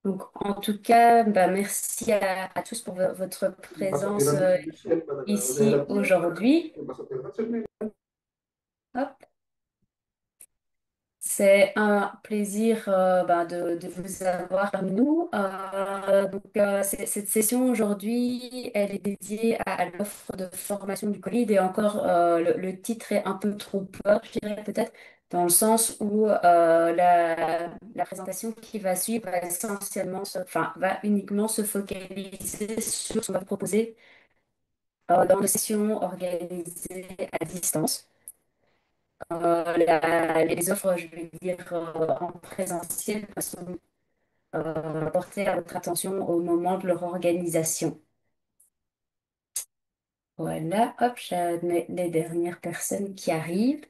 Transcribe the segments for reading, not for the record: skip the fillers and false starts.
Donc, en tout cas, bah, merci à tous pour votre présence ici aujourd'hui. Hop. C'est un plaisir bah, de vous avoir parmi nous. Cette session aujourd'hui, elle est dédiée à l'offre de formation du Colide et encore le titre est un peu trompeur, je dirais peut-être, dans le sens où la présentation qui va suivre va essentiellement, va uniquement se focaliser sur ce qu'on va vous proposer dans nos sessions organisées à distance. Les offres, je vais dire, en présentiel sont portées à votre attention au moment de leur organisation. Voilà, hop, j'admets les dernières personnes qui arrivent.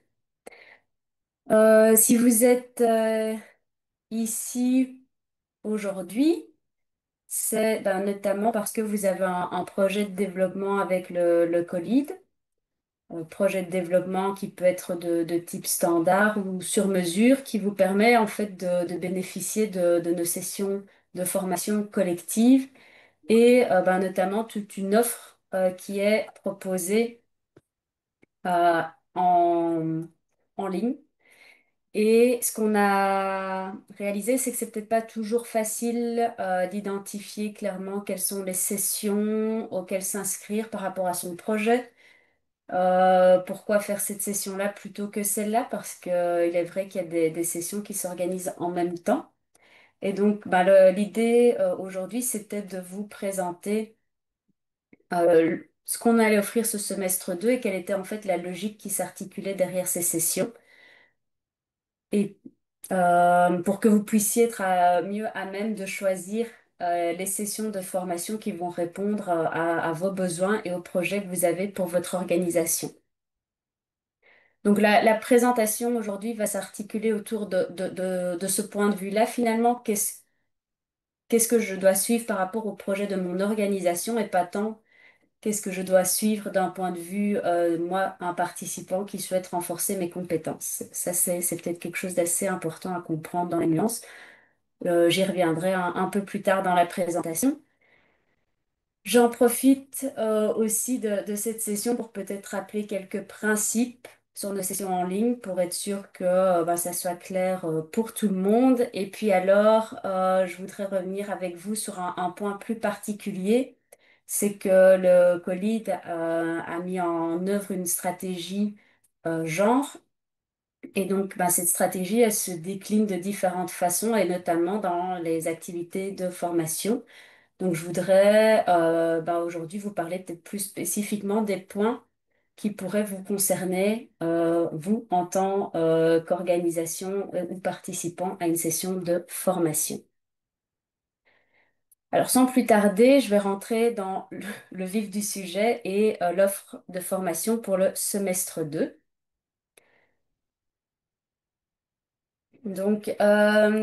Si vous êtes ici aujourd'hui, c'est ben, notamment parce que vous avez un projet de développement avec le Colide. Projet de développement qui peut être de type standard ou sur mesure, qui vous permet en fait de bénéficier de nos sessions de formation collective et ben, notamment toute une offre qui est proposée euh, en, en ligne. Et ce qu'on a réalisé, c'est que c'est peut-être pas toujours facile d'identifier clairement quelles sont les sessions auxquelles s'inscrire par rapport à son projet. Pourquoi faire cette session-là plutôt que celle-là? Parce que il est vrai qu'il y a des sessions qui s'organisent en même temps. Et donc, bah, l'idée aujourd'hui, c'était de vous présenter ce qu'on allait offrir ce semestre 2 et quelle était en fait la logique qui s'articulait derrière ces sessions. Et pour que vous puissiez être mieux à même de choisir les sessions de formation qui vont répondre à vos besoins et aux projets que vous avez pour votre organisation. Donc la présentation aujourd'hui va s'articuler autour de ce point de vue-là. Finalement, qu'est-ce que je dois suivre par rapport au projet de mon organisation et pas tant qu'est-ce que je dois suivre d'un point de vue, moi, un participant qui souhaite renforcer mes compétences. Ça, c'est peut-être quelque chose d'assez important à comprendre dans les nuances. J'y reviendrai un peu plus tard dans la présentation. J'en profite aussi de cette session pour peut-être rappeler quelques principes sur nos sessions en ligne pour être sûr que bah, ça soit clair pour tout le monde. Et puis alors, je voudrais revenir avec vous sur un point plus particulier. C'est que le Colide a mis en œuvre une stratégie genre. Et donc, bah, cette stratégie, elle se décline de différentes façons et notamment dans les activités de formation. Donc, je voudrais bah, aujourd'hui vous parler peut-être plus spécifiquement des points qui pourraient vous concerner, vous, en tant qu'organisation ou participant à une session de formation. Alors, sans plus tarder, je vais rentrer dans le vif du sujet et l'offre de formation pour le semestre 2. Donc,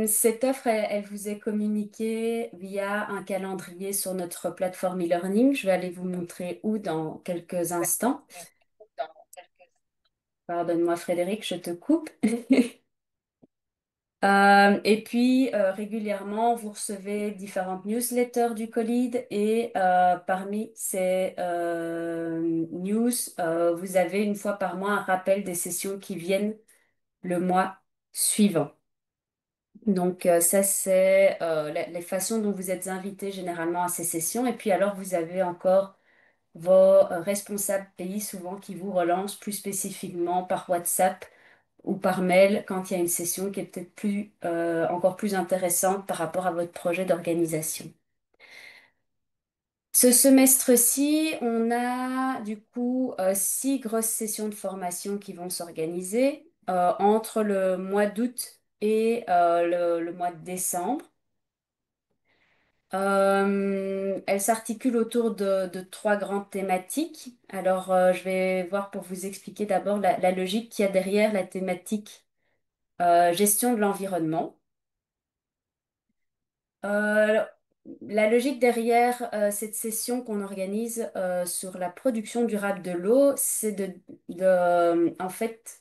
cette offre, elle vous est communiquée via un calendrier sur notre plateforme e-learning. Je vais aller vous montrer où dans quelques instants. Pardonne-moi, Frédéric, je te coupe. Et puis, régulièrement, vous recevez différentes newsletters du Colide et parmi ces news, vous avez une fois par mois un rappel des sessions qui viennent le mois suivant. Donc, ça, c'est les façons dont vous êtes invité généralement à ces sessions. Et puis, alors, vous avez encore vos responsables pays souvent qui vous relancent plus spécifiquement par WhatsApp ou par mail quand il y a une session qui est peut-être encore plus intéressante par rapport à votre projet d'organisation. Ce semestre-ci, on a du coup 6 grosses sessions de formation qui vont s'organiser entre le mois d'août et le mois de décembre. Elle s'articule autour de 3 grandes thématiques. Alors, je vais voir pour vous expliquer d'abord la logique qu'il y a derrière la thématique gestion de l'environnement. Euh, la logique derrière cette session qu'on organise sur la production durable de l'eau, c'est en fait,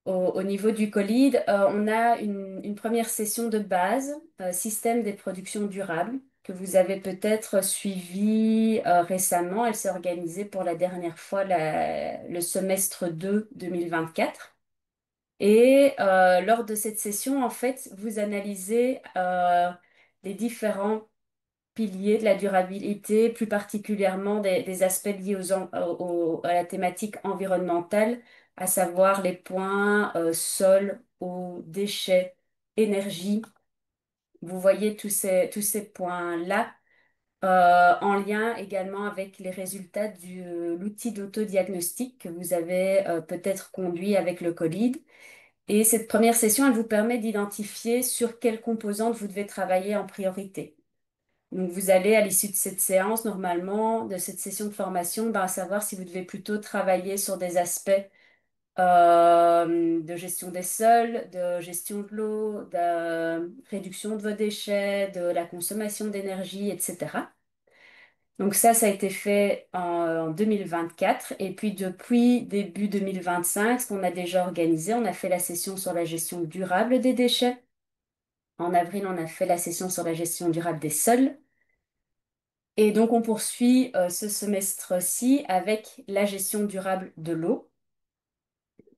au niveau du Colide, on a une première session de base, système des productions durables, que vous avez peut-être suivi récemment. Elle s'est organisée pour la dernière fois le semestre 2 2024. Et lors de cette session, en fait, vous analysez les différents piliers de la durabilité, plus particulièrement des aspects liés à la thématique environnementale, à savoir les points sol, eau, déchets, énergie. Vous voyez tous ces points-là en lien également avec les résultats de l'outil d'autodiagnostic que vous avez peut-être conduit avec le Colide. Et cette première session, elle vous permet d'identifier sur quelles composantes vous devez travailler en priorité. Donc, vous allez, à l'issue de cette séance, normalement, de cette session de formation, ben, savoir si vous devez plutôt travailler sur des aspects de gestion des sols, de gestion de l'eau, de réduction de vos déchets, de la consommation d'énergie, etc. Donc ça a été fait en 2024. Et puis depuis début 2025, ce qu'on a déjà organisé, on a fait la session sur la gestion durable des déchets. En avril, on a fait la session sur la gestion durable des sols. Et donc, on poursuit ce semestre-ci avec la gestion durable de l'eau.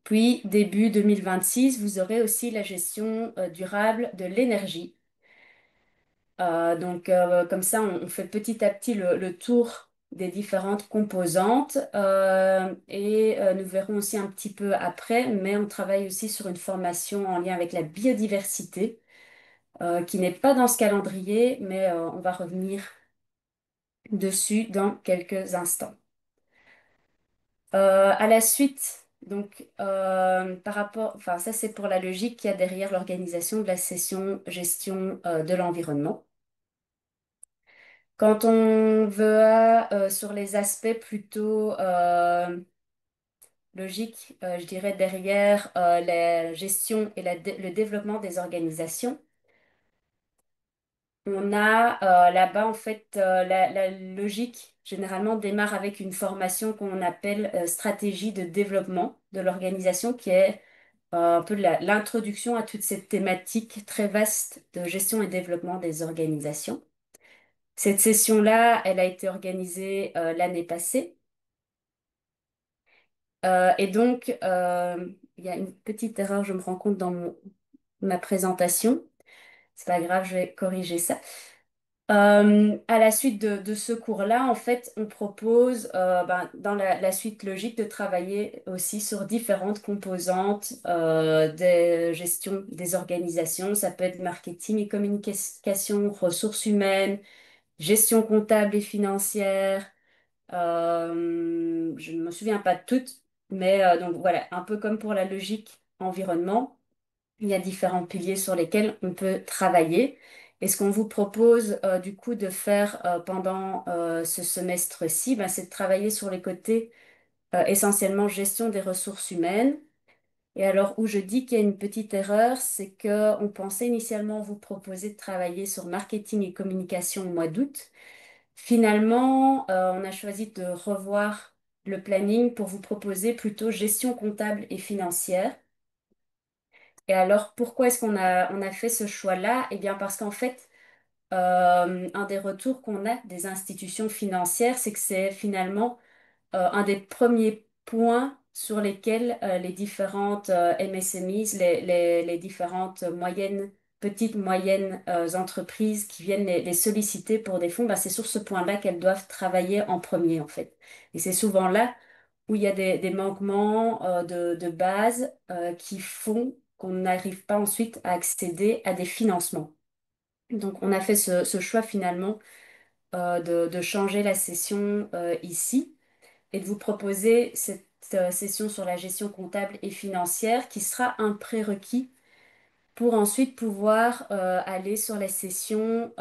Puis, début 2026, vous aurez aussi la gestion durable de l'énergie. Comme ça, on fait petit à petit le tour des différentes composantes nous verrons aussi un petit peu après, mais on travaille aussi sur une formation en lien avec la biodiversité qui n'est pas dans ce calendrier, mais on va revenir dessus dans quelques instants. À la suite, par rapport, enfin ça c'est pour la logique qu'il y a derrière l'organisation de la session gestion de l'environnement. Quand on veut sur les aspects plutôt logiques, je dirais derrière la gestion et le développement des organisations, on a là-bas en fait la logique généralement démarre avec une formation qu'on appelle stratégie de développement de l'organisation qui est un peu l'introduction à toute cette thématique très vaste de gestion et développement des organisations. Cette session-là, elle a été organisée l'année passée. Il y a une petite erreur, je me rends compte dans ma présentation. C'est pas grave, je vais corriger ça. À la suite de ce cours-là, en fait, on propose, dans la suite logique, de travailler aussi sur différentes composantes de gestion des organisations. Ça peut être marketing et communication, ressources humaines, gestion comptable et financière. Je ne me souviens pas de toutes, mais donc voilà, un peu comme pour la logique environnement. Il y a différents piliers sur lesquels on peut travailler. Et ce qu'on vous propose du coup de faire pendant ce semestre-ci, ben, c'est de travailler sur les côtés essentiellement gestion des ressources humaines. Et alors où je dis qu'il y a une petite erreur, c'est que on pensait initialement vous proposer de travailler sur marketing et communication au mois d'août. Finalement, on a choisi de revoir le planning pour vous proposer plutôt gestion comptable et financière. Et alors, pourquoi est-ce on a fait ce choix-là? Eh bien, parce qu'en fait, un des retours qu'on a des institutions financières, c'est que c'est finalement un des premiers points sur lesquels les différentes MSMEs, les différentes petites, moyennes entreprises qui viennent les solliciter pour des fonds, bah, c'est sur ce point-là qu'elles doivent travailler en premier, en fait. Et c'est souvent là où il y a des manquements de base qui font qu'on n'arrive pas ensuite à accéder à des financements. Donc, on a fait ce choix finalement de changer la session ici et de vous proposer cette session sur la gestion comptable et financière qui sera un prérequis pour ensuite pouvoir aller sur la session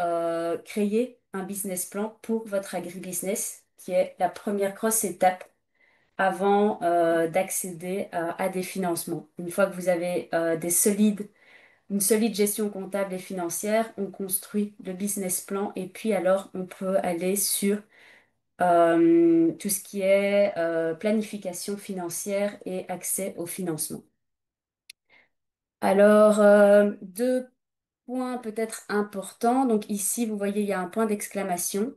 créer un business plan pour votre agribusiness, qui est la première grosse étape avant d'accéder à des financements. Une fois que vous avez une solide gestion comptable et financière, on construit le business plan et puis alors on peut aller sur tout ce qui est planification financière et accès au financement. Alors, deux points peut-être importants. Donc ici, vous voyez, il y a un point d'exclamation.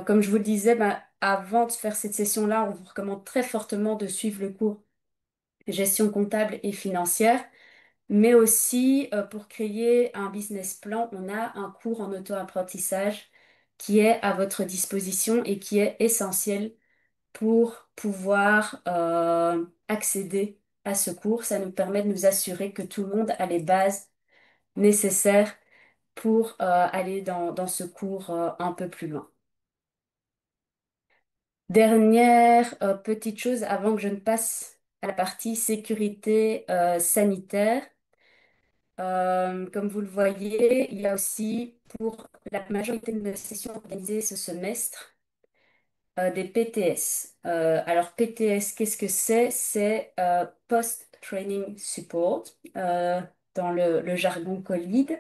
Comme je vous le disais, ben, avant de faire cette session-là, on vous recommande très fortement de suivre le cours gestion comptable et financière. Mais aussi, pour créer un business plan, on a un cours en auto-apprentissage qui est à votre disposition et qui est essentiel pour pouvoir accéder à ce cours. Ça nous permet de nous assurer que tout le monde a les bases nécessaires pour aller dans ce cours un peu plus loin. Dernière petite chose avant que je ne passe à la partie sécurité sanitaire. Comme vous le voyez, il y a aussi pour la majorité de nos sessions organisées ce semestre des PTS. Alors PTS, qu'est-ce que c'est? C'est Post-Training Support dans le jargon Colide.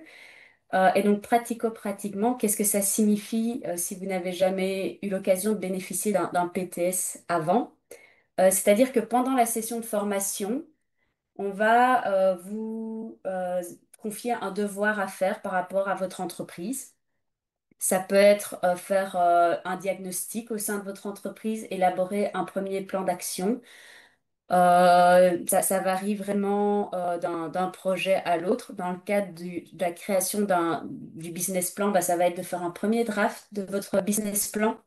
Et donc pratico-pratiquement, qu'est-ce que ça signifie si vous n'avez jamais eu l'occasion de bénéficier d'un PTS avant? C'est-à-dire que pendant la session de formation, on va vous confier un devoir à faire par rapport à votre entreprise. Ça peut être faire un diagnostic au sein de votre entreprise, élaborer un premier plan d'action. Ça varie vraiment d'un projet à l'autre. Dans le cadre de la création du business plan, bah, ça va être de faire un premier draft de votre business plan.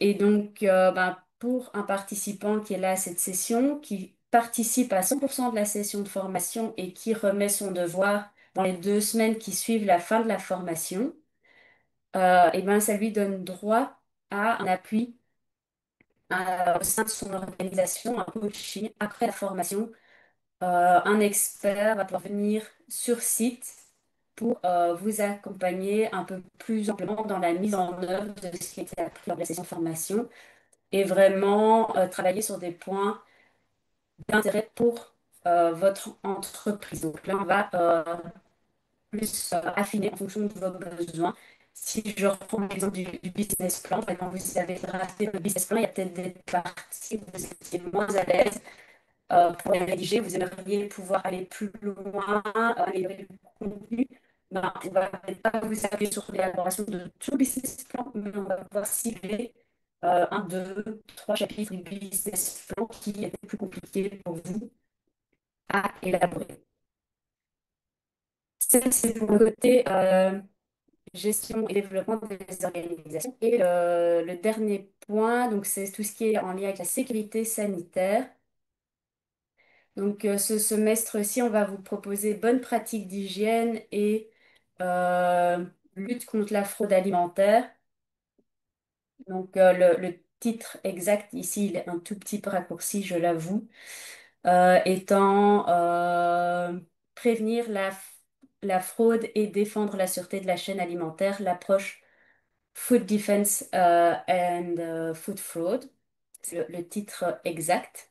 Et donc, ben, pour un participant qui est là à cette session, qui participe à 100% de la session de formation et qui remet son devoir dans les 2 semaines qui suivent la fin de la formation, et ben, ça lui donne droit à un appui au sein de son organisation, un coaching après la formation. Un expert va pouvoir venir sur site pour vous accompagner un peu plus amplement dans la mise en œuvre de ce qui a été appris lors de la session de formation et vraiment travailler sur des points d'intérêt pour votre entreprise. Donc là, on va plus affiner en fonction de vos besoins. Si je reprends l'exemple du business plan, quand vous avez drafté le business plan, il y a peut-être des parties où vous étiez moins à l'aise pour les rédiger, vous aimeriez pouvoir aller plus loin, améliorer le contenu. Ben, on va peut-être pas vous appuyer sur l'élaboration de tout le business plan, mais on va pouvoir cibler un, deux, trois chapitres du business plan qui étaient plus compliqués pour vous à élaborer. Ça, c'est pour le côté gestion et développement des organisations. Et le dernier point, donc c'est tout ce qui est en lien avec la sécurité sanitaire. Donc, ce semestre-ci, on va vous proposer bonnes pratiques d'hygiène et euh, lutte contre la fraude alimentaire. Donc, le titre exact ici, il est un tout petit peu raccourci, je l'avoue, étant prévenir la fraude et défendre la sûreté de la chaîne alimentaire, l'approche Food Defense and Food Fraud. C'est le titre exact.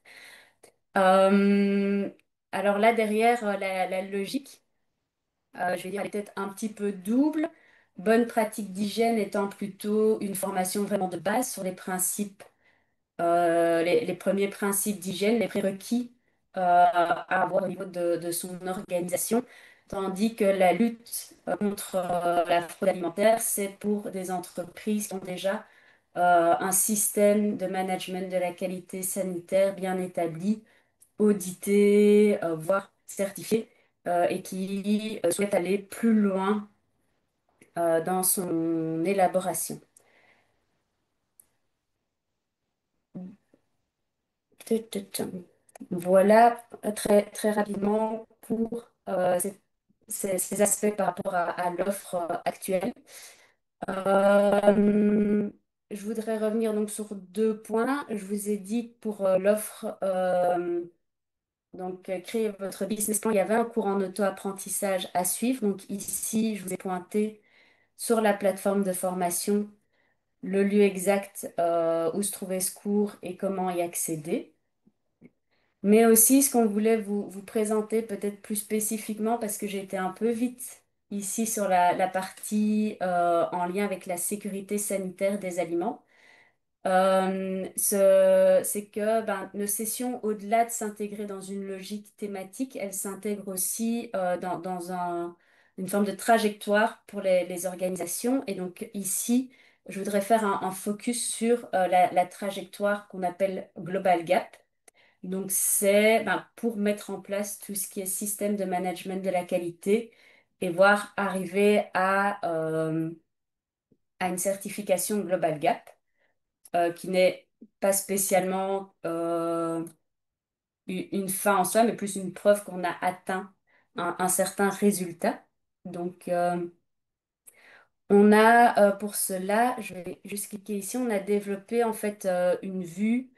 Euh, alors là, derrière, la logique, je vais dire, elle est peut-être un petit peu double. Bonne pratique d'hygiène étant plutôt une formation vraiment de base sur les principes, les premiers principes d'hygiène, les prérequis à avoir au niveau de son organisation. Tandis que la lutte contre la fraude alimentaire, c'est pour des entreprises qui ont déjà un système de management de la qualité sanitaire bien établi audité, voire certifié, et qui souhaite aller plus loin dans son élaboration. Voilà très, très rapidement pour ces aspects par rapport à l'offre actuelle. Euh, je voudrais revenir donc sur 2 points. Je vous ai dit pour l'offre donc, créer votre business plan, il y avait un cours en auto-apprentissage à suivre. Donc, ici, je vous ai pointé sur la plateforme de formation le lieu exact où se trouvait ce cours et comment y accéder. Mais aussi, ce qu'on voulait vous présenter peut-être plus spécifiquement, parce que j'ai été un peu vite ici sur la partie en lien avec la sécurité sanitaire des aliments. C'est que ben, nos sessions, au-delà de s'intégrer dans une logique thématique, elles s'intègrent aussi une forme de trajectoire pour les organisations. Et donc ici, je voudrais faire un focus sur la trajectoire qu'on appelle Global Gap. Donc c'est ben, pour mettre en place tout ce qui est système de management de la qualité et voir arriver à une certification Global Gap qui n'est pas spécialement une fin en soi, mais plus une preuve qu'on a atteint un certain résultat. Donc, on a pour cela, je vais juste cliquer ici, on a développé en fait une vue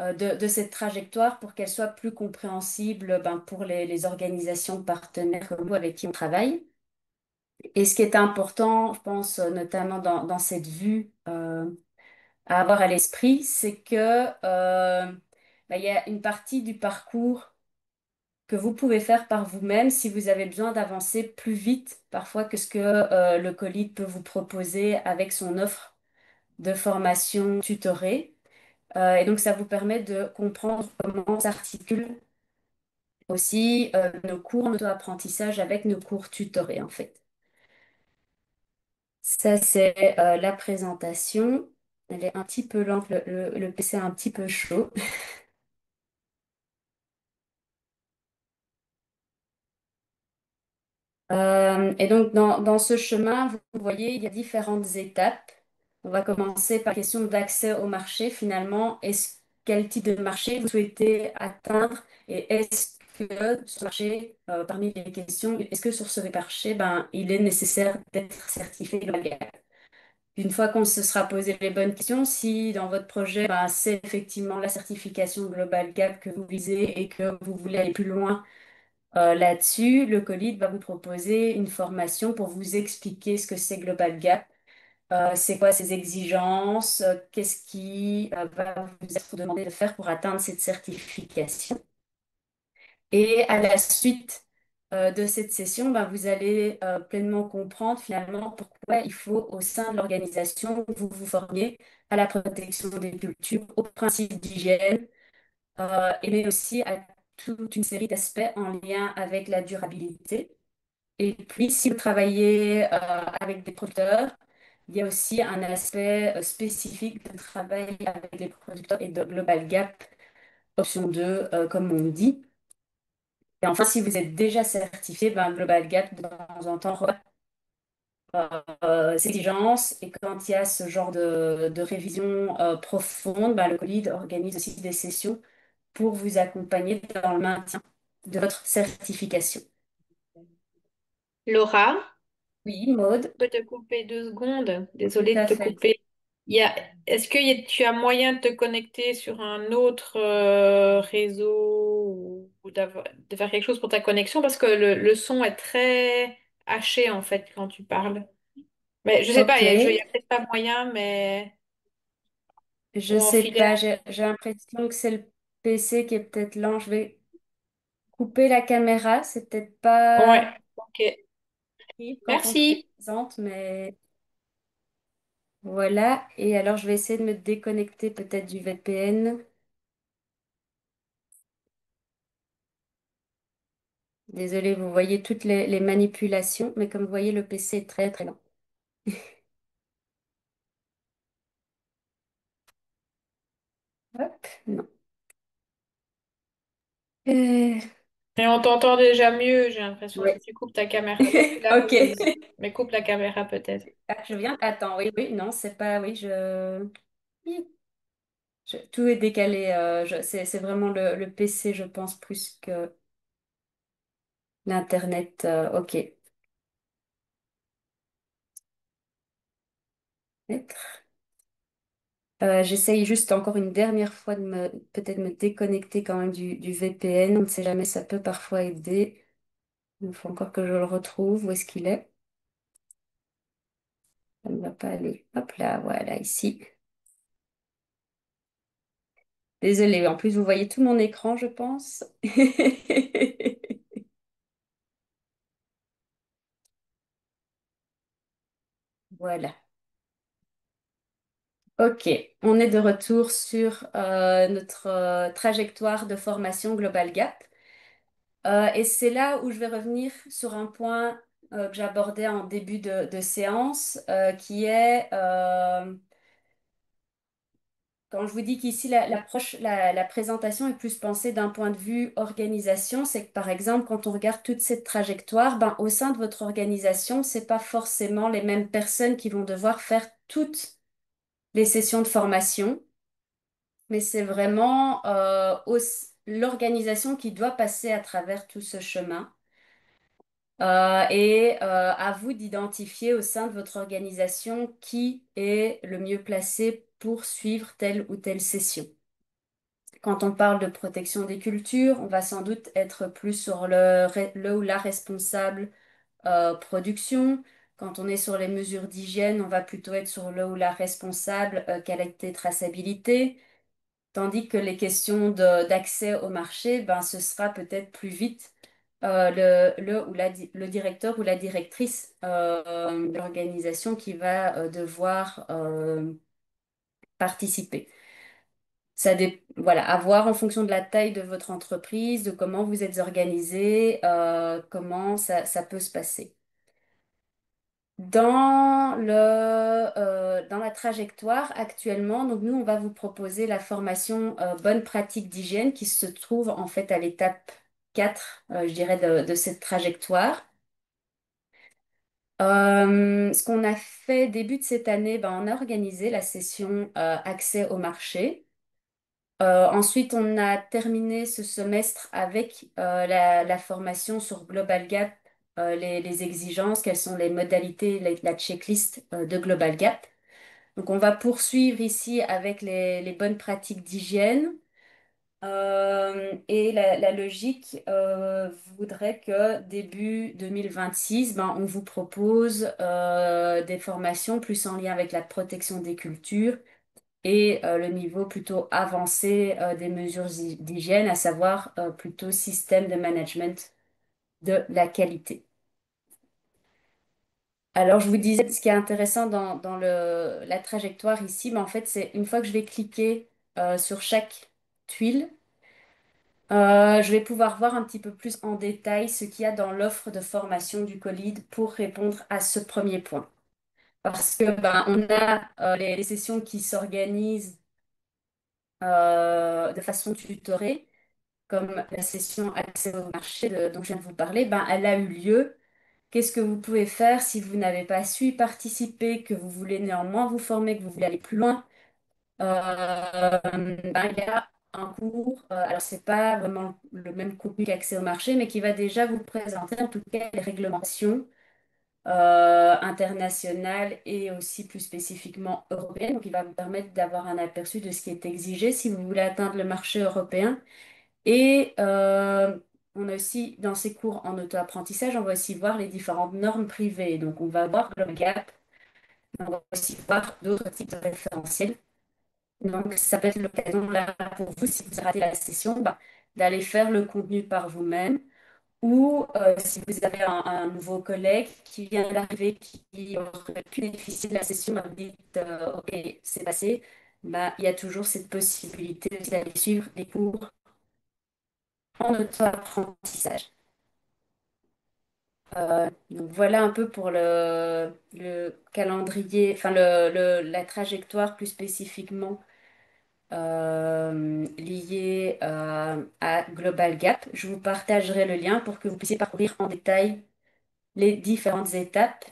de cette trajectoire pour qu'elle soit plus compréhensible ben, pour les organisations partenaires comme vous avec qui on travaille. Et ce qui est important, je pense, notamment dans cette vue, à avoir à l'esprit, c'est que il y a une partie du parcours que vous pouvez faire par vous-même si vous avez besoin d'avancer plus vite parfois que ce que le Colide peut vous proposer avec son offre de formation tutorée. Et donc, ça vous permet de comprendre comment s'articulent aussi nos cours en auto-apprentissage avec nos cours tutorés, en fait. Ça, c'est la présentation. Elle est un petit peu lente, le PC est un petit peu chaud. Et donc, dans ce chemin, vous voyez, il y a différentes étapes. On va commencer par la question d'accès au marché. Finalement, quel type de marché vous souhaitez atteindre et est-ce que ce marché, parmi les questions, est-ce que sur ce marché, ben, il est nécessaire d'être certifié Global Gap? Une fois qu'on se sera posé les bonnes questions, si dans votre projet, ben, c'est effectivement la certification Global Gap que vous visez et que vous voulez aller plus loin là-dessus, le Colide va vous proposer une formation pour vous expliquer ce que c'est Global Gap, c'est quoi ses exigences, qu'est-ce qui va vous être demandé de faire pour atteindre cette certification. Et à la suite de cette session, ben, vous allez pleinement comprendre finalement pourquoi il faut au sein de l'organisation vous vous formiez à la protection des cultures, aux principes d'hygiène, mais aussi à toute une série d'aspects en lien avec la durabilité. Et puis, si vous travaillez avec des producteurs, il y a aussi un aspect spécifique de travail avec les producteurs et de Global Gap, option 2, comme on dit. Et enfin, si vous êtes déjà certifié, ben, Global Gap, de temps en temps, ses exigences. Et quand il y a ce genre de révision profonde, ben, le COLID organise aussi des sessions pour vous accompagner dans le maintien de votre certification. Laura, Oui, Maude, je peux te couper 2 secondes. tout Désolée de à te fait. couper. Est-ce que tu as moyen de te connecter sur un autre réseau ou de faire quelque chose pour ta connexion? Parce que le son est très haché en fait quand tu parles. Mais je sais pas, Ok, il y a peut-être pas moyen, mais je ou en sais filaire. pas, j'ai l'impression que c'est le PC qui est peut-être lent. Je vais couper la caméra, c'est peut-être Ouais, pas ok. terrible quand on se Merci. présente, mais voilà. Et alors, je vais essayer de me déconnecter peut-être du VPN. Désolée, vous voyez toutes les manipulations, mais comme vous voyez, le PC est très très lent. Hop, non. Euh, Et on t'entend déjà mieux, j'ai l'impression, si ouais. tu coupes ta caméra. Toi, tu la Ok. poses, mais coupe la caméra peut-être. Ah, je viens. Attends, oui, oui, non, c'est pas. Oui, tout est décalé. C'est vraiment le PC, je pense, plus que l'Internet. Ok. Être. J'essaye juste encore une dernière fois de peut-être me déconnecter quand même du VPN. On ne sait jamais, ça peut parfois aider. Il faut encore que je le retrouve. Où est-ce qu'il est? Ça ne va pas aller. Hop là, voilà, ici. Désolée, en plus, vous voyez tout mon écran, je pense. Voilà. Ok, on est de retour sur notre trajectoire de formation Global Gap. Et c'est là où je vais revenir sur un point que j'abordais en début de séance, qui est, quand je vous dis qu'ici la présentation est plus pensée d'un point de vue organisation, c'est que par exemple, quand on regarde toute cette trajectoire, ben, au sein de votre organisation, c'est pas forcément les mêmes personnes qui vont devoir faire toutes les sessions de formation. Mais c'est vraiment l'organisation qui doit passer à travers tout ce chemin. À vous d'identifier au sein de votre organisation qui est le mieux placé pour suivre telle ou telle session. Quand on parle de protection des cultures, on va sans doute être plus sur le ou la responsable production. Quand on est sur les mesures d'hygiène, on va plutôt être sur le ou la responsable qualité traçabilité. Tandis que les questions d'accès au marché, ben, ce sera peut-être plus vite le directeur ou la directrice de l'organisation qui va devoir participer. Voilà, à voir en fonction de la taille de votre entreprise, de comment vous êtes organisé, comment ça peut se passer. Dans la trajectoire actuellement, donc nous, on va vous proposer la formation bonne pratique d'hygiène qui se trouve en fait à l'étape 4, je dirais, de cette trajectoire. Ce qu'on a fait début de cette année, ben, on a organisé la session accès au marché. Ensuite, on a terminé ce semestre avec la formation sur Global Gap, les exigences, quelles sont les modalités, la checklist de Global Gap. Donc, on va poursuivre ici avec les bonnes pratiques d'hygiène. Et la logique voudrait que début 2026, ben, on vous propose des formations plus en lien avec la protection des cultures et le niveau plutôt avancé des mesures d'hygiène, à savoir plutôt système de management de la qualité. Alors, je vous disais, ce qui est intéressant dans la trajectoire ici, mais en fait, c'est une fois que je vais cliquer sur chaque tuile, je vais pouvoir voir un petit peu plus en détail ce qu'il y a dans l'offre de formation du Colide pour répondre à ce premier point. Parce que ben, on a les sessions qui s'organisent de façon tutorée, comme la session accès au marché dont je viens de vous parler, ben, elle a eu lieu. Qu'est-ce que vous pouvez faire si vous n'avez pas su y participer, que vous voulez néanmoins vous former, que vous voulez aller plus loin? Ben, il y a un cours, alors c'est pas vraiment le même contenu qu'accès au marché, mais qui va déjà vous présenter en tout cas les réglementations internationales et aussi plus spécifiquement européennes. Donc il va vous permettre d'avoir un aperçu de ce qui est exigé si vous voulez atteindre le marché européen. Et on a aussi, dans ces cours en auto-apprentissage, on va aussi voir les différentes normes privées. Donc, on va voir le gap, on va aussi voir d'autres types de référentiels. Donc, ça peut être l'occasion là pour vous, si vous ratez la session, bah, d'aller faire le contenu par vous-même. Ou si vous avez un nouveau collègue qui vient d'arriver, qui aurait pu bénéficier de la session, bah, vous dites OK, c'est passé. Bah, il y a toujours cette possibilité d'aller suivre des cours en auto-apprentissage. Donc voilà un peu pour le calendrier, enfin la trajectoire plus spécifiquement liée à Global Gap. Je vous partagerai le lien pour que vous puissiez parcourir en détail les différentes étapes.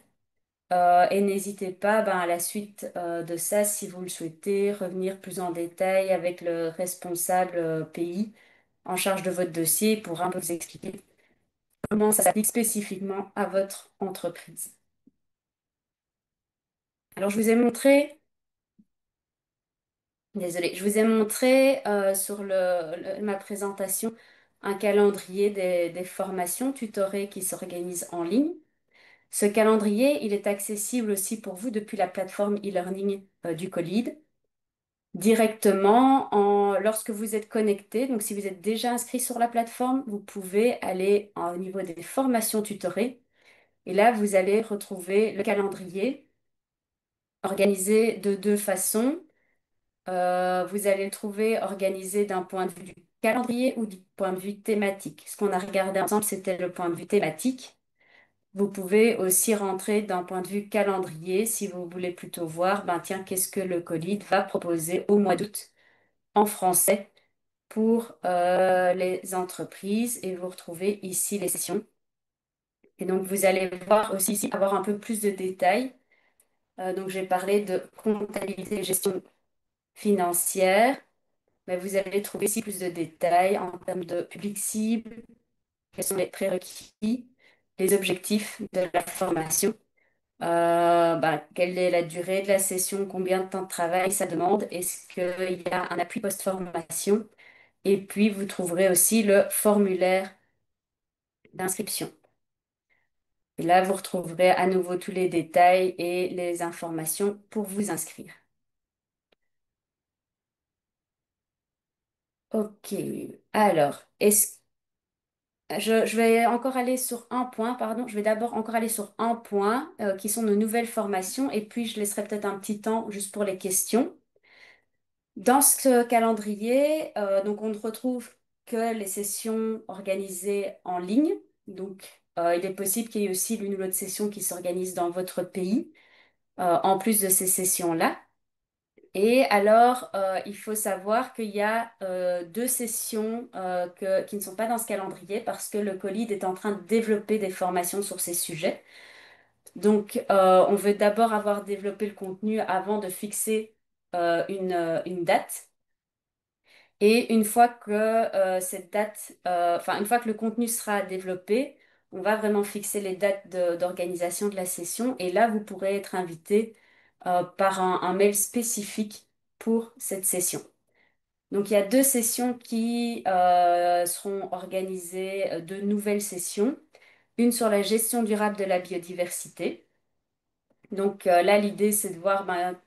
Et n'hésitez pas, ben, à la suite de ça, si vous le souhaitez, revenir plus en détail avec le responsable pays en charge de votre dossier pour un peu vous expliquer comment ça s'applique spécifiquement à votre entreprise. Alors, désolée, je vous ai montré sur ma présentation un calendrier des formations tutorées qui s'organisent en ligne. Ce calendrier, il est accessible aussi pour vous depuis la plateforme e-learning du Colide, directement lorsque vous êtes connecté. Donc, si vous êtes déjà inscrit sur la plateforme, vous pouvez aller au niveau des formations tutorées. Et là, vous allez retrouver le calendrier organisé de deux façons. vous allez le trouver organisé d'un point de vue du calendrier ou du point de vue thématique. Ce qu'on a regardé ensemble, c'était le point de vue thématique. Vous pouvez aussi rentrer d'un point de vue calendrier si vous voulez plutôt voir, ben tiens, qu'est-ce que le Colide va proposer au mois d'août en français pour les entreprises et vous retrouvez ici les sessions. Et donc vous allez voir aussi ici avoir un peu plus de détails. Donc j'ai parlé de comptabilité et gestion financière, mais vous allez trouver ici plus de détails en termes de public cible, quels sont les prérequis, les objectifs de la formation. Quelle est la durée de la session, combien de temps de travail ça demande, est-ce qu'il y a un appui post-formation, et puis vous trouverez aussi le formulaire d'inscription. Et là, vous retrouverez à nouveau tous les détails et les informations pour vous inscrire. Ok, alors, je vais encore aller sur un point, pardon, je vais d'abord encore aller sur un point qui sont nos nouvelles formations et puis je laisserai peut-être un petit temps juste pour les questions. Dans ce calendrier, donc on ne retrouve que les sessions organisées en ligne. Donc, il est possible qu'il y ait aussi l'une ou l'autre session qui s'organise dans votre pays, en plus de ces sessions-là. Et alors, il faut savoir qu'il y a deux sessions qui ne sont pas dans ce calendrier parce que le Colide est en train de développer des formations sur ces sujets. Donc, on veut d'abord avoir développé le contenu avant de fixer une date. Et une fois que cette date, enfin, une fois que le contenu sera développé, on va vraiment fixer les dates d'organisation de la session. Et là, vous pourrez être invité par un mail spécifique pour cette session. Donc, il y a deux sessions qui seront organisées, deux nouvelles sessions. Une sur la gestion durable de la biodiversité. Donc là, l'idée, c'est de voir, ben,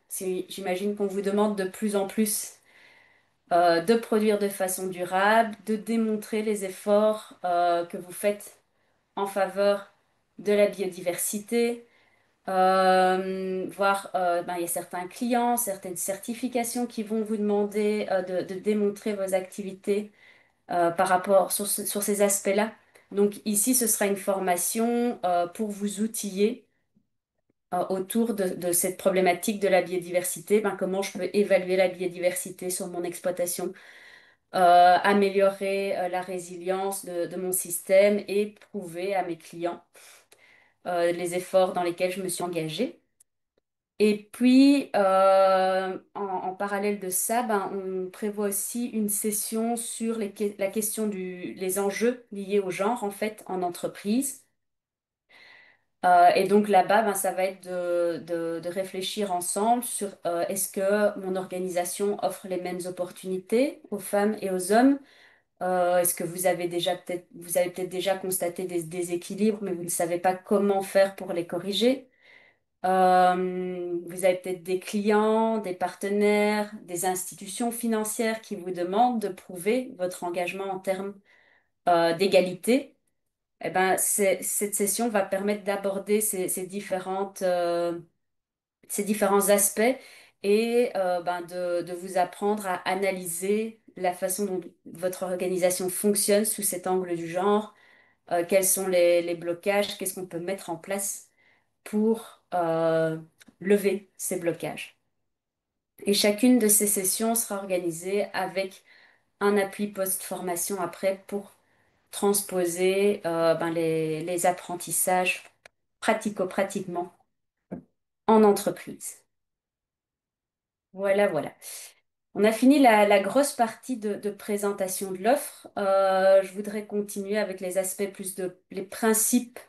j'imagine qu'on vous demande de plus en plus de produire de façon durable, de démontrer les efforts que vous faites en faveur de la biodiversité. Il y a certains clients, certaines certifications qui vont vous demander de démontrer vos activités par rapport sur ces aspects-là. Donc ici, ce sera une formation pour vous outiller autour de cette problématique de la biodiversité. Ben, comment je peux évaluer la biodiversité sur mon exploitation, améliorer la résilience de mon système et prouver à mes clients les efforts dans lesquels je me suis engagée. Et puis, en parallèle de ça, ben, on prévoit aussi une session sur la question les enjeux liés au genre, en fait, en entreprise. Et donc là-bas, ben, ça va être de réfléchir ensemble sur est-ce que mon organisation offre les mêmes opportunités aux femmes et aux hommes? Est-ce que vous avez peut-être déjà constaté des déséquilibres, mais vous ne savez pas comment faire pour les corriger? Vous avez peut-être des clients, des partenaires, des institutions financières qui vous demandent de prouver votre engagement en termes d'égalité. Eh ben, cette session va permettre d'aborder ces différents aspects et ben, de vous apprendre à analyser la façon dont votre organisation fonctionne sous cet angle du genre, quels sont les blocages, qu'est-ce qu'on peut mettre en place pour lever ces blocages. Et chacune de ces sessions sera organisée avec un appui post-formation après pour transposer ben, les apprentissages pratico-pratiquement en entreprise. Voilà, voilà. On a fini la grosse partie de présentation de l'offre. Je voudrais continuer avec les aspects plus les principes,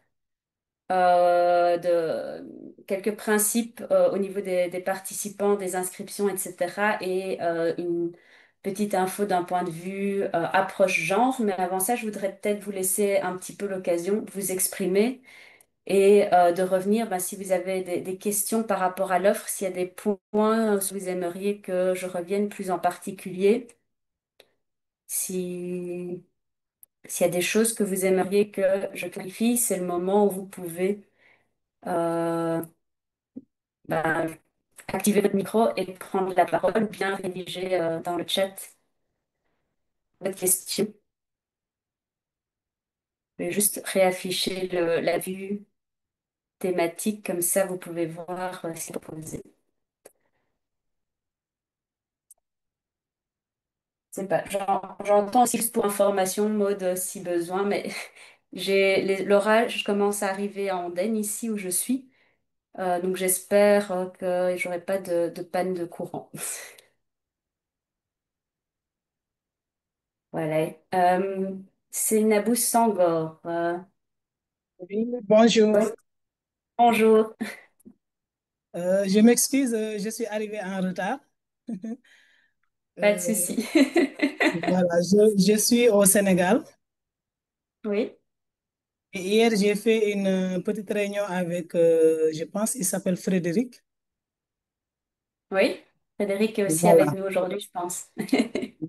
quelques principes au niveau des participants, des inscriptions, etc. Et une petite info d'un point de vue approche genre. Mais avant ça, je voudrais peut-être vous laisser un petit peu l'occasion de vous exprimer et de revenir, ben, si vous avez des questions par rapport à l'offre, s'il y a des points où vous aimeriez que je revienne plus en particulier, si, s'il y a des choses que vous aimeriez que je clarifie, c'est le moment où vous pouvez euh, ben, activer votre micro et prendre la parole ou bien rédiger dans le chat votre question. Je vais juste réafficher la vue thématique, comme ça vous pouvez voir ce qui est proposé. C'est pas, j'entends aussi juste pour information, mode si besoin, mais l'orage commence à arriver à Andenne ici où je suis. Donc j'espère que j'aurai pas de panne de courant. Voilà. C'est Nabou Sangor. Oui, bonjour. Ouais. Bonjour. Je m'excuse, je suis arrivé en retard. Pas de Euh, souci. voilà, je suis au Sénégal Oui, et hier j'ai fait une petite réunion avec, je pense, il s'appelle Frédéric. oui. Frédéric est aussi avec Voilà, nous aujourd'hui, je pense.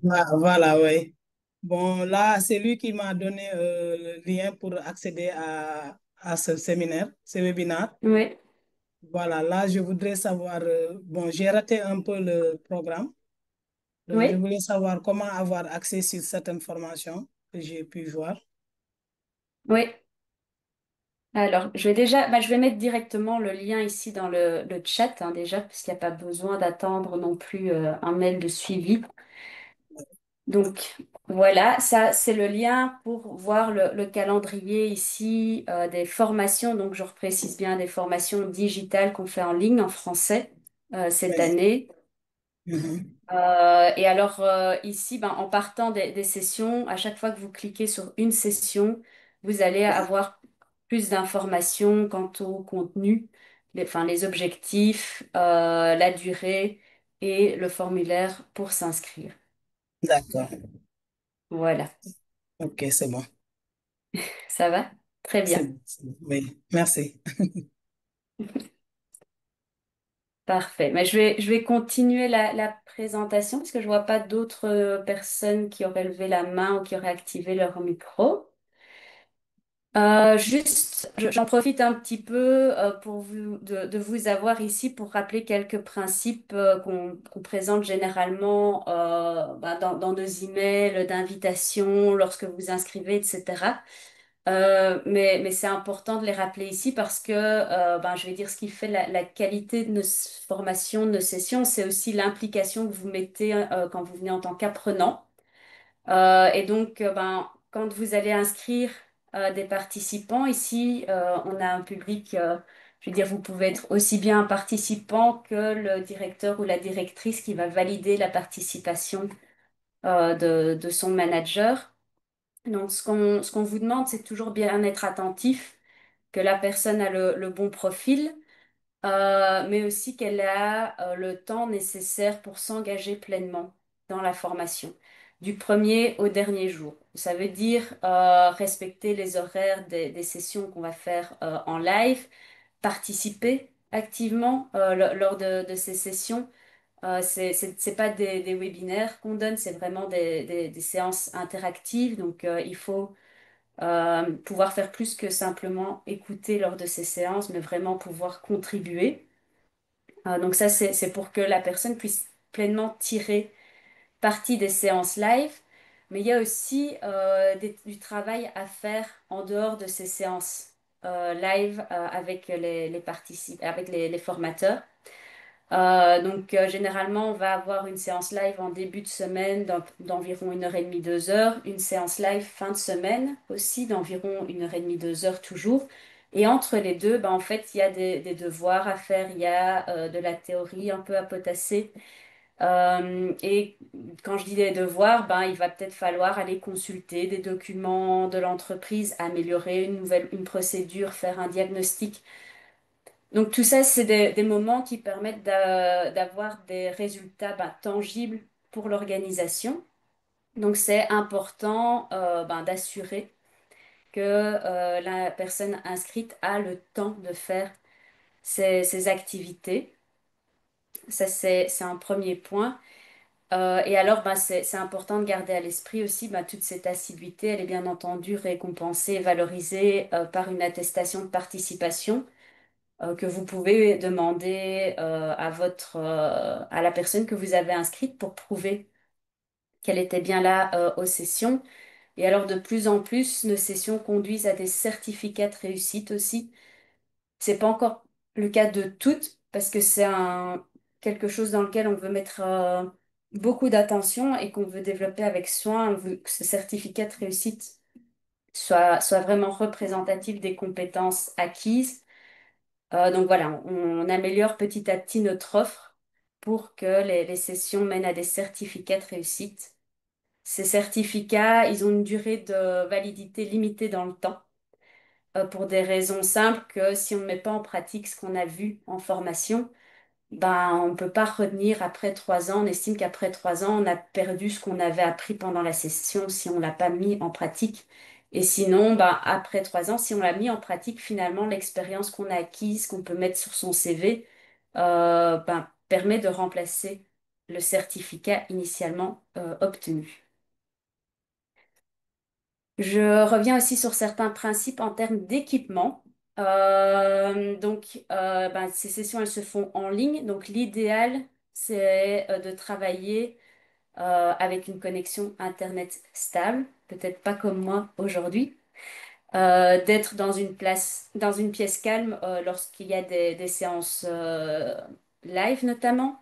voilà, oui. Bon, là, c'est lui qui m'a donné le lien pour accéder à ce séminaire, ce webinaire. Oui, Voilà, là, je voudrais savoir, bon, j'ai raté un peu le programme. Donc, je oui, voulais savoir comment avoir accès sur certaines formations que j'ai pu voir. oui. Alors, je vais mettre directement le lien ici dans le chat, hein, déjà, parce qu'il n'y a pas besoin d'attendre non plus un mail de suivi. Donc, voilà, ça, c'est le lien pour voir le calendrier ici des formations. Donc, je reprécise bien des formations digitales qu'on fait en ligne en français cette Oui. année. Mhm. Et alors, ici, ben, en partant des sessions, à chaque fois que vous cliquez sur une session, vous allez Oui. avoir plus d'informations quant au contenu, enfin, les objectifs, la durée et le formulaire pour s'inscrire. D'accord. Voilà, OK, c'est bon. ça va? Très bien. C'est bon. Oui, merci. Parfait. Mais je vais continuer la présentation parce que je vois pas d'autres personnes qui auraient levé la main ou qui auraient activé leur micro. J'en profite un petit peu pour de vous avoir ici pour rappeler quelques principes qu'on présente généralement dans nos emails d'invitation lorsque vous inscrivez, etc. Mais c'est important de les rappeler ici parce que je vais dire ce qui fait la qualité de nos formations, de nos sessions, c'est aussi l'implication que vous mettez quand vous venez en tant qu'apprenant. Et donc, quand vous allez inscrire des participants, ici, on a un public, je veux dire, vous pouvez être aussi bien un participant que le directeur ou la directrice qui va valider la participation de son manager. Donc, ce qu'on vous demande, c'est toujours bien être attentif, que la personne a le bon profil, mais aussi qu'elle a le temps nécessaire pour s'engager pleinement dans la formation, du premier au dernier jour. Ça veut dire respecter les horaires des sessions qu'on va faire en live, participer activement lors de ces sessions. C'est pas des webinaires qu'on donne, c'est vraiment des séances interactives. Donc, il faut pouvoir faire plus que simplement écouter lors de ces séances, mais vraiment pouvoir contribuer. Donc ça, c'est pour que la personne puisse pleinement tirer parti des séances live. Mais il y a aussi du travail à faire en dehors de ces séances live avec avec les formateurs. Généralement, on va avoir une séance live en début de semaine d'environ 1 heure et demie, 2 heures, une séance live fin de semaine aussi d'environ 1 heure et demie, 2 heures toujours. Et entre les deux, en fait, il y a des devoirs à faire, il y a de la théorie un peu à potasser. Et quand je dis des devoirs, il va peut-être falloir aller consulter des documents de l'entreprise, améliorer une procédure, faire un diagnostic. Donc tout ça, c'est des moments qui permettent d'avoir des résultats tangibles pour l'organisation. Donc c'est important d'assurer que la personne inscrite a le temps de faire ces activités. Ça, c'est un premier point. Et alors, c'est important de garder à l'esprit aussi toute cette assiduité. Elle est bien entendu récompensée et valorisée par une attestation de participation. que vous pouvez demander à la personne que vous avez inscrite pour prouver qu'elle était bien là aux sessions. Et alors de plus en plus, nos sessions conduisent à des certificats de réussite aussi. C'est pas encore le cas de toutes parce que c'est quelque chose dans lequel on veut mettre beaucoup d'attention et qu'on veut développer avec soin. On veut que ce certificat de réussite soit vraiment représentatif des compétences acquises. Donc voilà, on améliore petit à petit notre offre pour que les sessions mènent à des certificats de réussite. Ces certificats, ils ont une durée de validité limitée dans le temps, pour des raisons simples que si on ne met pas en pratique ce qu'on a vu en formation, ben, on ne peut pas retenir après 3 ans. On estime qu'après 3 ans, on a perdu ce qu'on avait appris pendant la session si on ne l'a pas mis en pratique. Et sinon, ben, après 3 ans, si on l'a mis en pratique, finalement, l'expérience qu'on a acquise, qu'on peut mettre sur son CV, ben, permet de remplacer le certificat initialement obtenu. Je reviens aussi sur certains principes en termes d'équipement. Ben, ces sessions, elles se font en ligne. Donc, l'idéal, c'est de travailler avec une connexion Internet stable, peut-être pas comme moi aujourd'hui, d'être dans une pièce calme lorsqu'il y a des séances live notamment.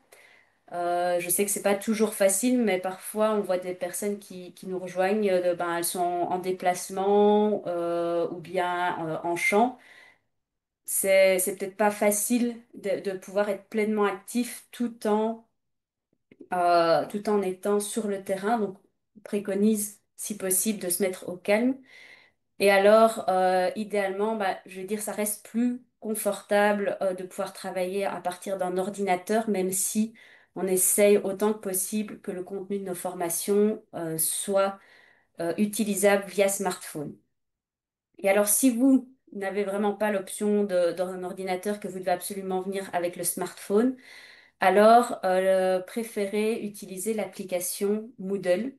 Je sais que c'est pas toujours facile, mais parfois on voit des personnes qui nous rejoignent, ben, elles sont en déplacement ou bien en champ. C'est peut-être pas facile de pouvoir être pleinement actif tout en étant sur le terrain. Donc, on préconise, si possible, de se mettre au calme. Et alors, idéalement, bah, je veux dire, ça reste plus confortable de pouvoir travailler à partir d'un ordinateur, même si on essaye autant que possible que le contenu de nos formations soit utilisable via smartphone. Et alors, si vous n'avez vraiment pas l'option d'un ordinateur que vous devez absolument venir avec le smartphone, alors préférez utiliser l'application Moodle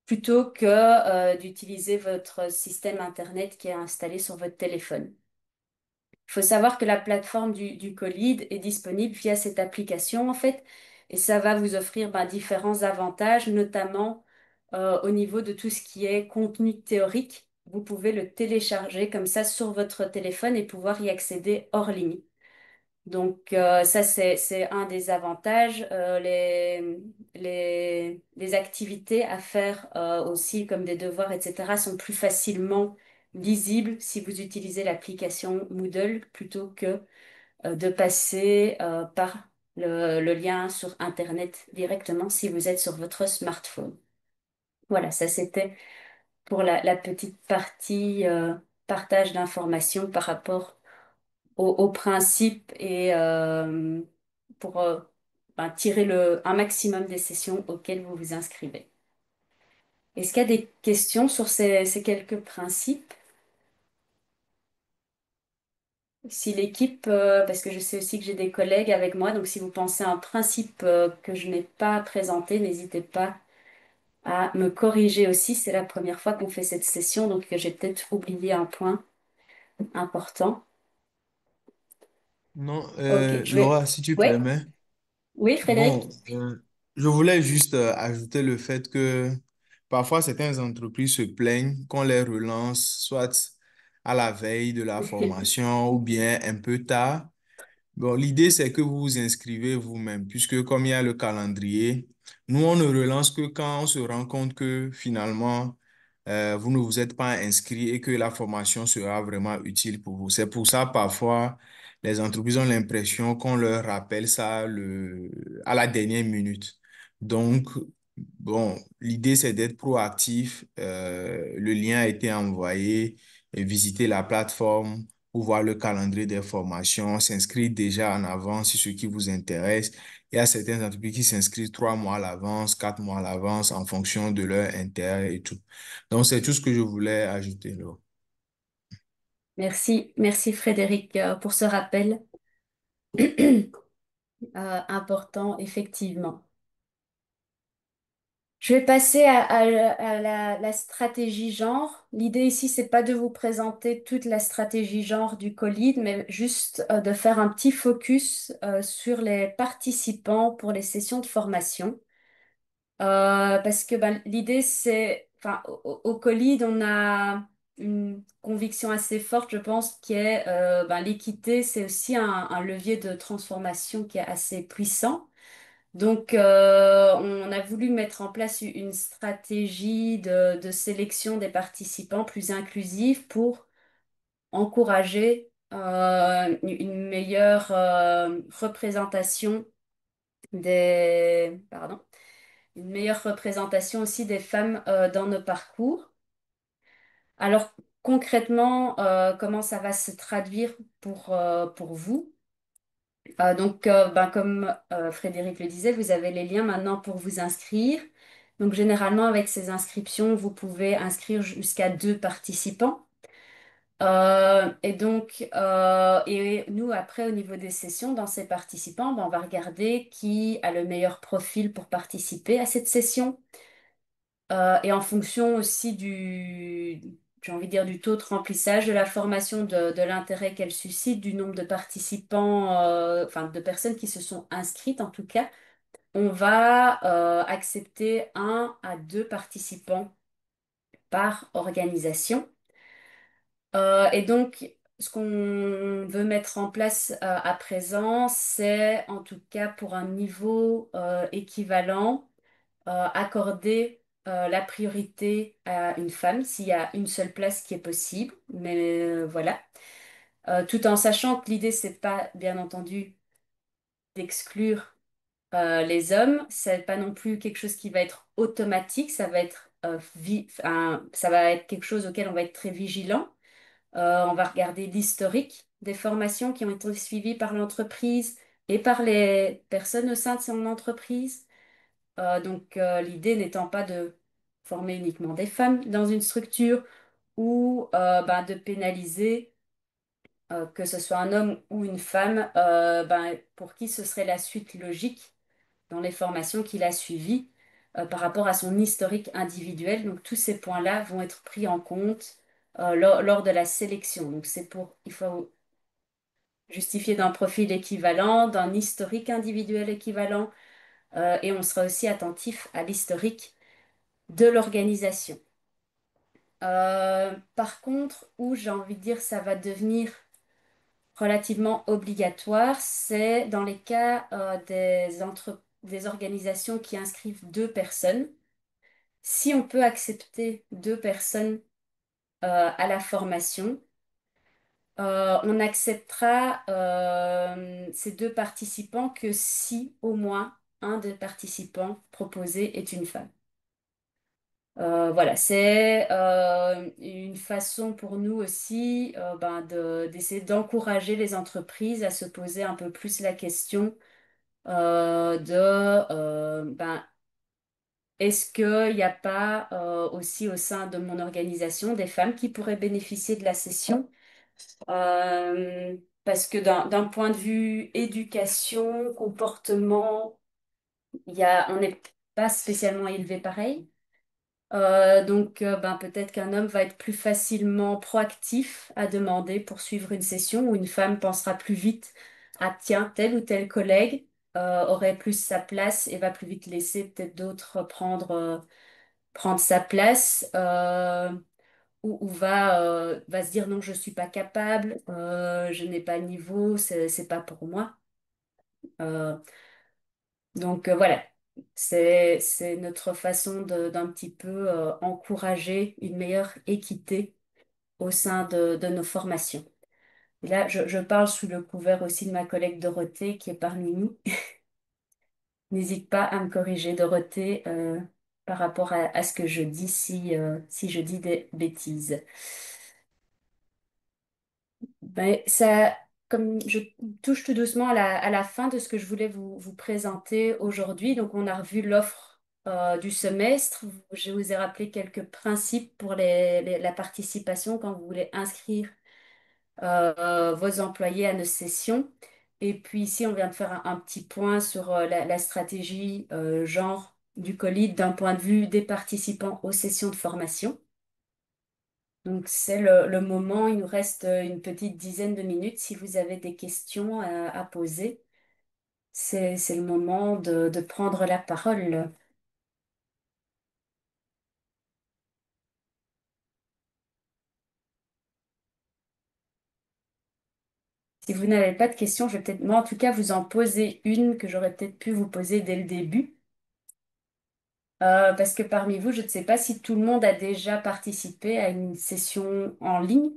plutôt que d'utiliser votre système Internet qui est installé sur votre téléphone. Il faut savoir que la plateforme du Colide est disponible via cette application, en fait, et ça va vous offrir ben, différents avantages, notamment au niveau de tout ce qui est contenu théorique. Vous pouvez le télécharger comme ça sur votre téléphone et pouvoir y accéder hors ligne. Donc ça, c'est un des avantages. Les activités à faire aussi, comme des devoirs, etc., sont plus facilement lisibles si vous utilisez l'application Moodle plutôt que de passer par le lien sur Internet directement si vous êtes sur votre smartphone. Voilà, ça c'était pour la petite partie partage d'informations par rapport au principe et pour ben, tirer un maximum des sessions auxquelles vous vous inscrivez. Est-ce qu'il y a des questions sur ces quelques principes? Si l'équipe, parce que je sais aussi que j'ai des collègues avec moi, donc si vous pensez à un principe que je n'ai pas présenté, n'hésitez pas à me corriger aussi. C'est la première fois qu'on fait cette session, donc j'ai peut-être oublié un point important. Non, Ok, je vais. Laura, si tu Oui, permets. oui, Bon, Frédéric? je voulais juste ajouter le fait que parfois certaines entreprises se plaignent qu'on les relance soit à la veille de la formation ou bien un peu tard. Bon, l'idée, c'est que vous vous inscrivez vous-même, puisque comme il y a le calendrier, nous, on ne relance que quand on se rend compte que finalement, vous ne vous êtes pas inscrit et que la formation sera vraiment utile pour vous. C'est pour ça, parfois, les entreprises ont l'impression qu'on leur rappelle ça à la dernière minute. Donc, bon, l'idée, c'est d'être proactif. Le lien a été envoyé et visiter la plateforme pour voir le calendrier des formations, s'inscrire déjà en avance sur ce qui vous intéresse. Il y a certaines entreprises qui s'inscrivent 3 mois à l'avance, 4 mois à l'avance en fonction de leur intérêt et tout. Donc, c'est tout ce que je voulais ajouter là. Merci, merci Frédéric pour ce rappel important, effectivement. Je vais passer à la stratégie genre. L'idée ici, c'est pas de vous présenter toute la stratégie genre du Colide, mais juste de faire un petit focus sur les participants pour les sessions de formation. Parce que ben, l'idée, c'est, enfin, au Colide, on a une conviction assez forte, je pense, qui est ben, l'équité, c'est aussi un levier de transformation qui est assez puissant. Donc, on a voulu mettre en place une stratégie de sélection des participants plus inclusive pour encourager une meilleure représentation pardon, une meilleure représentation aussi des femmes dans nos parcours. Alors, concrètement, comment ça va se traduire pour vous? Ben, comme Frédéric le disait, vous avez les liens maintenant pour vous inscrire. Donc, généralement, avec ces inscriptions, vous pouvez inscrire jusqu'à 2 participants. Et nous, après, au niveau des sessions, dans ces participants, ben, on va regarder qui a le meilleur profil pour participer à cette session. Et en fonction aussi j'ai envie de dire, du taux de remplissage de la formation, de l'intérêt qu'elle suscite, du nombre de participants, enfin de personnes qui se sont inscrites en tout cas, on va accepter 1 à 2 participants par organisation. Et donc, ce qu'on veut mettre en place à présent, c'est en tout cas pour un niveau équivalent accorder la priorité à une femme s'il y a une seule place qui est possible. Mais voilà. Tout en sachant que l'idée, c'est pas, bien entendu, d'exclure les hommes. C'est pas non plus quelque chose qui va être automatique. Ça va être, ça va être quelque chose auquel on va être très vigilant. On va regarder l'historique des formations qui ont été suivies par l'entreprise et par les personnes au sein de son entreprise. L'idée n'étant pas de former uniquement des femmes dans une structure ou ben, de pénaliser que ce soit un homme ou une femme ben, pour qui ce serait la suite logique dans les formations qu'il a suivies par rapport à son historique individuel. Donc tous ces points-là vont être pris en compte lors de la sélection. Donc il faut justifier d'un profil équivalent, d'un historique individuel équivalent et on sera aussi attentif à l'historique de l'organisation. Par contre, où j'ai envie de dire ça va devenir relativement obligatoire, c'est dans les cas des organisations qui inscrivent 2 personnes. Si on peut accepter 2 personnes à la formation, on acceptera ces 2 participants que si au moins un des participants proposés est une femme. Voilà, c'est une façon pour nous aussi ben, d'essayer d'encourager les entreprises à se poser un peu plus la question ben, est-ce qu'il n'y a pas aussi au sein de mon organisation des femmes qui pourraient bénéficier de la session? Parce que d'un point de vue éducation, comportement, on n'est pas spécialement élevé pareil. Ben, peut-être qu'un homme va être plus facilement proactif à demander pour suivre une session ou une femme pensera plus vite à tiens, tel ou tel collègue aurait plus sa place et va plus vite laisser peut-être d'autres prendre sa place ou va se dire non, je suis pas capable, je n'ai pas le niveau, c'est pas pour moi. Euh, voilà, c'est notre façon d'un petit peu encourager une meilleure équité au sein de nos formations. Et là, je parle sous le couvert aussi de ma collègue Dorothée qui est parmi nous. N'hésite pas à me corriger, Dorothée, par rapport à ce que je dis si je dis des bêtises. Ben, comme je touche tout doucement à la fin de ce que je voulais vous présenter aujourd'hui, donc on a revu l'offre du semestre. Je vous ai rappelé quelques principes pour la participation quand vous voulez inscrire vos employés à nos sessions. Et puis ici, on vient de faire un petit point sur la stratégie genre du COLID d'un point de vue des participants aux sessions de formation. Donc c'est le moment, il nous reste une petite dizaine de minutes. Si vous avez des questions à poser, c'est le moment de prendre la parole. Si vous n'avez pas de questions, je vais peut-être, moi en tout cas, vous en poser une que j'aurais peut-être pu vous poser dès le début. Parce que parmi vous, je ne sais pas si tout le monde a déjà participé à une session en ligne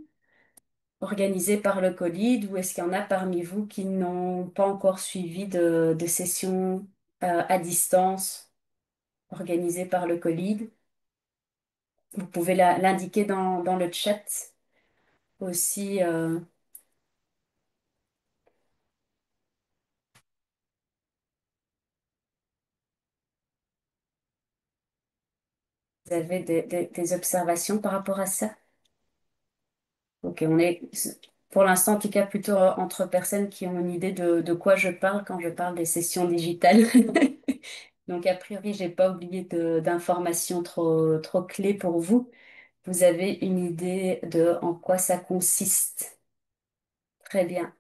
organisée par le COLID ou est-ce qu'il y en a parmi vous qui n'ont pas encore suivi de session à distance organisée par le COLID. Vous pouvez l'indiquer dans le chat aussi. Vous avez des observations par rapport à ça? Ok, on est pour l'instant en tout cas plutôt entre personnes qui ont une idée de quoi je parle quand je parle des sessions digitales. Donc a priori, j'ai pas oublié d'informations trop clés pour vous. Vous avez une idée de en quoi ça consiste. Très bien.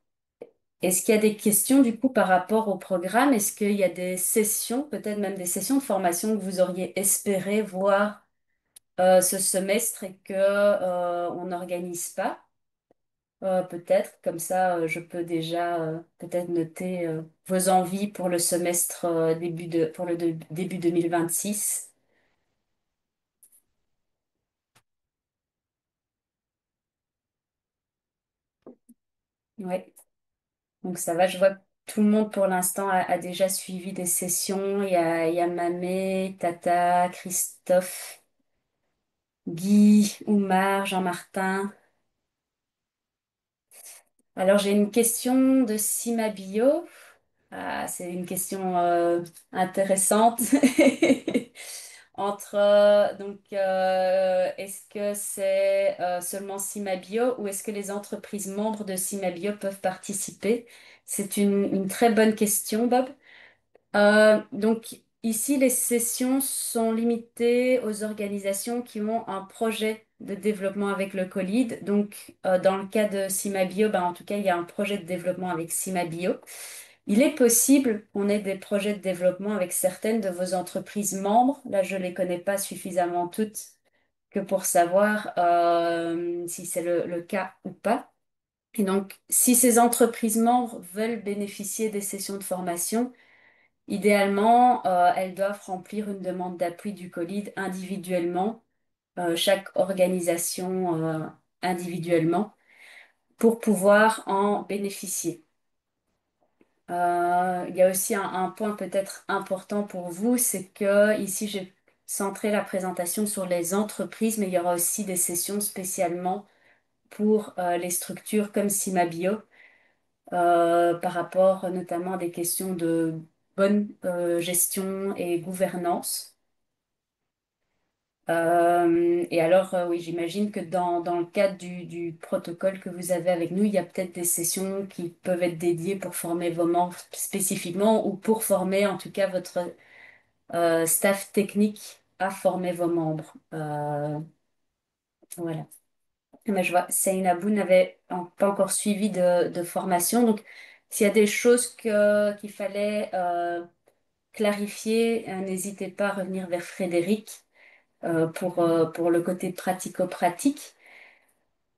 Est-ce qu'il y a des questions du coup par rapport au programme? Est-ce qu'il y a des sessions, peut-être même des sessions de formation que vous auriez espéré voir ce semestre et que on n'organise pas? Peut-être, comme ça, je peux déjà peut-être noter vos envies pour le semestre pour début 2026. Ouais. Donc ça va, je vois que tout le monde pour l'instant a déjà suivi des sessions. Il y a Mamé, Tata, Christophe, Guy, Oumar, Jean-Martin. Alors j'ai une question de Sima Bio. Ah, c'est une question intéressante. Est-ce que c'est seulement Cimabio ou est-ce que les entreprises membres de Cimabio peuvent participer? C'est une très bonne question, Bob. Donc ici, les sessions sont limitées aux organisations qui ont un projet de développement avec le COLID. Donc dans le cas de Cimabio, ben, en tout cas, il y a un projet de développement avec Cimabio. Il est possible qu'on ait des projets de développement avec certaines de vos entreprises membres. Là, je ne les connais pas suffisamment toutes que pour savoir si c'est le cas ou pas. Et donc, si ces entreprises membres veulent bénéficier des sessions de formation, idéalement, elles doivent remplir une demande d'appui du COLID individuellement, chaque organisation individuellement, pour pouvoir en bénéficier. Il y a aussi un point peut-être important pour vous, c'est que ici j'ai centré la présentation sur les entreprises, mais il y aura aussi des sessions spécialement pour les structures comme Cimabio, par rapport notamment à des questions de bonne gestion et gouvernance. Et alors, oui, j'imagine que dans le cadre du protocole que vous avez avec nous, il y a peut-être des sessions qui peuvent être dédiées pour former vos membres spécifiquement ou pour former en tout cas votre staff technique à former vos membres. Voilà. Mais je vois, Seynabou n'avait pas encore suivi de formation. Donc, s'il y a des choses qu'il fallait clarifier, n'hésitez pas à revenir vers Frédéric pour le côté pratico-pratique.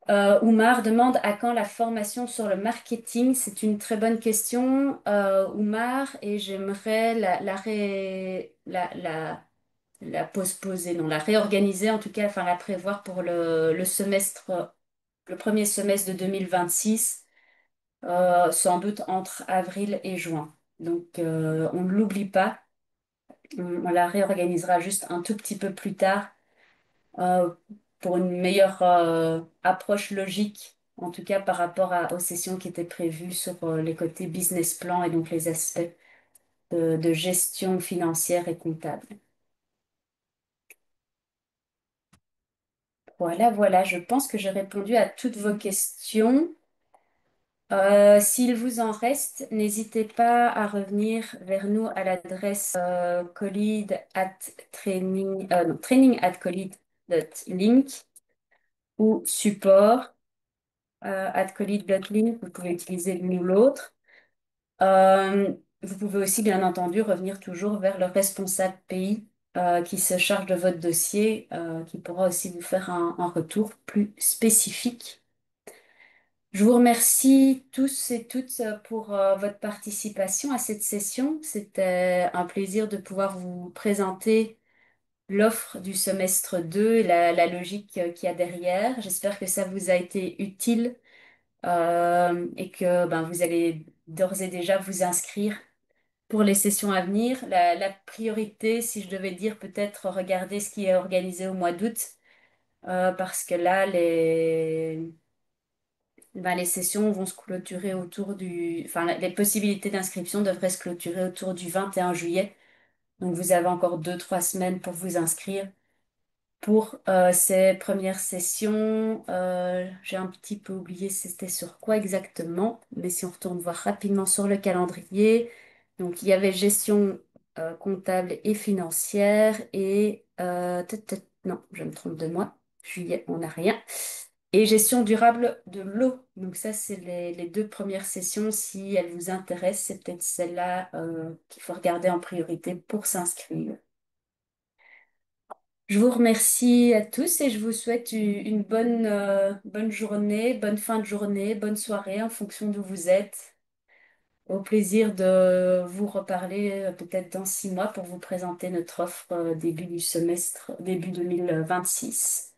Oumar demande à quand la formation sur le marketing? C'est une très bonne question, Oumar, et j'aimerais la postposer, non, la réorganiser en tout cas, enfin la prévoir pour le semestre, le premier semestre de 2026, sans doute entre avril et juin. Donc on ne l'oublie pas, on la réorganisera juste un tout petit peu plus tard euh, pour une meilleure approche logique, en tout cas par rapport aux sessions qui étaient prévues sur les côtés business plan et donc les aspects de gestion financière et comptable. Voilà, voilà, je pense que j'ai répondu à toutes vos questions. S'il vous en reste, n'hésitez pas à revenir vers nous à l'adresse training@collead.link ou support @collead.link. Vous pouvez utiliser l'une ou l'autre. Vous pouvez aussi, bien entendu, revenir toujours vers le responsable pays qui se charge de votre dossier, qui pourra aussi vous faire un retour plus spécifique. Je vous remercie tous et toutes pour votre participation à cette session. C'était un plaisir de pouvoir vous présenter l'offre du semestre 2 et la logique qu'il y a derrière. J'espère que ça vous a été utile et que ben, vous allez d'ores et déjà vous inscrire pour les sessions à venir. La priorité, si je devais dire, peut-être regarder ce qui est organisé au mois d'août, parce que là, les sessions vont se clôturer autour du... Enfin, les possibilités d'inscription devraient se clôturer autour du 21 juillet. Donc, vous avez encore 2, 3 semaines pour vous inscrire. Pour ces premières sessions, j'ai un petit peu oublié c'était sur quoi exactement, mais si on retourne voir rapidement sur le calendrier, donc il y avait gestion comptable et financière et non, je me trompe de mois, juillet, on n'a rien. Et gestion durable de l'eau. Donc ça, c'est les 2 premières sessions. Si elles vous intéressent, c'est peut-être celle-là qu'il faut regarder en priorité pour s'inscrire. Je vous remercie à tous et je vous souhaite une bonne journée, bonne fin de journée, bonne soirée en fonction d'où vous êtes. Au plaisir de vous reparler peut-être dans 6 mois pour vous présenter notre offre début du semestre, début 2026.